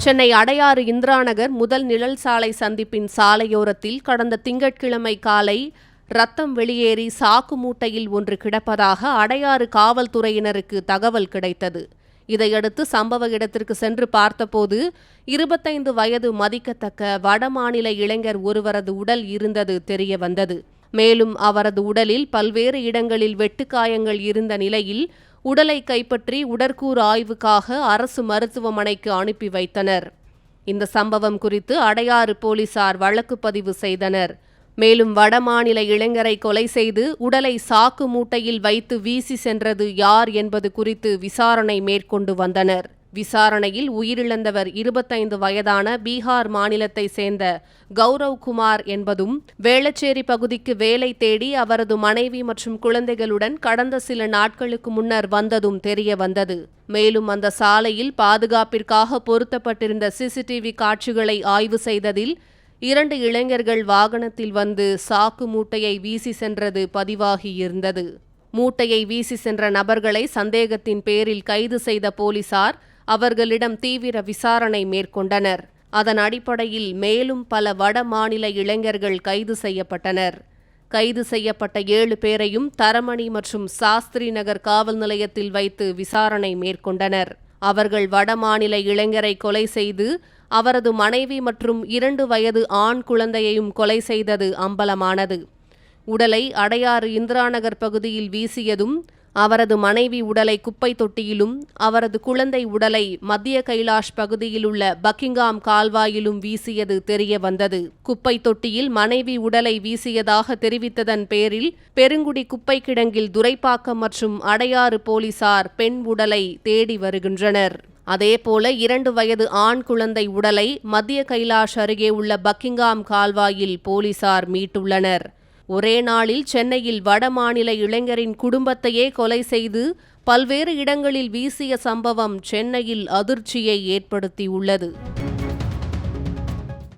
சென்னை அடையாறு இந்திராநகர் முதல் நிழல் சாலை சந்திப்பின் சாலையோரத்தில் கடந்த திங்கட்கிழமை காலை ரத்தம் வெளியேறி சாக்கு மூட்டையில் ஒன்று கிடப்பதாக அடையாறு காவல்துறையினருக்கு தகவல் கிடைத்தது. இதையடுத்து சம்பவ இடத்திற்கு சென்று பார்த்தபோது 25 வயது மதிக்கத்தக்க வடமாநில இளைஞர் ஒருவரது உடல் இருந்தது தெரியவந்தது. மேலும் அவரது உடலில் பல்வேறு இடங்களில் வெட்டுக்காயங்கள் இருந்த நிலையில் உடலை கைப்பற்றி உடற்கூறு ஆய்வுக்காக அரசு மருத்துவமனைக்கு அனுப்பி வைத்தனர். இந்த சம்பவம் குறித்து அடையாறு போலீசார் வழக்கு பதிவு செய்தனர். மேலும் வடமாநில இளைஞரை கொலை செய்து உடலை சாக்கு மூட்டையில் வைத்து வீசி சென்றது யார் என்பது குறித்து விசாரணை மேற்கொண்டு வந்தனர். விசாரணையில் உயிரிழந்தவர் 25 வயதான பீகார் மாநிலத்தை சேர்ந்த கௌரவ்குமார் என்பதும் வேளச்சேரி பகுதிக்கு வேலை தேடி அவரது மனைவி மற்றும் குழந்தைகளுடன் கடந்த சில நாட்களுக்கு முன்னர் வந்ததும் தெரிய வந்தது. மேலும் அந்த சாலையில் பாதுகாப்பிற்காக பொருத்தப்பட்டிருந்த சிசிடிவி காட்சிகளை ஆய்வு செய்ததில் 2 இளைஞர்கள் வாகனத்தில் வந்து சாக்கு மூட்டையை வீசி சென்றது பதிவாகியிருந்தது. மூட்டையை வீசி சென்ற நபர்களை சந்தேகத்தின் பேரில் கைது செய்த போலீசார் அவர்களிடம் தீவிர விசாரணை மேற்கொண்டனர். அதன் அடிப்படையில் மேலும் பல வடமாநில இளைஞர்கள் கைது செய்யப்பட்டனர். கைது செய்யப்பட்ட 7 பேரையும் தரமணி மற்றும் சாஸ்திரி நகர் காவல் நிலையத்தில் வைத்து விசாரணை மேற்கொண்டனர். அவர்கள் வடமாநில இளைஞரை கொலை செய்து அவரது மனைவி மற்றும் 2 வயது ஆண் குழந்தையையும் கொலை செய்தது அம்பலமானது. உடலை அடையாறு இந்திராநகர் பகுதியில் வீசியதும் அவரது மனைவி உடலை குப்பை தொட்டியிலும் அவரது குழந்தை உடலை மத்திய கைலாஷ் பகுதியில் உள்ள பக்கிங்காம் கால்வாயிலும் வீசியது தெரிய வந்தது. குப்பை தொட்டியில் மனைவி உடலை வீசியதாக தெரிவித்ததன் பேரில் பெருங்குடி குப்பை கிடங்கில் துரைப்பாக்கம் மற்றும் அடையாறு போலீசார் பெண் உடலை தேடி வருகின்றனர். அதேபோல 2 வயது ஆண் குழந்தை உடலை மத்திய கைலாஷ் அருகே உள்ள பக்கிங்காம் கால்வாயில் போலீசார் மீட்டுள்ளனர். ஒரே நாளில் சென்னையில் வடமாநில இளைஞரின் குடும்பத்தையே கொலை செய்து பல்வேறு இடங்களில் வீசிய சம்பவம் சென்னையில் அதிர்ச்சியை ஏற்படுத்தியுள்ளது.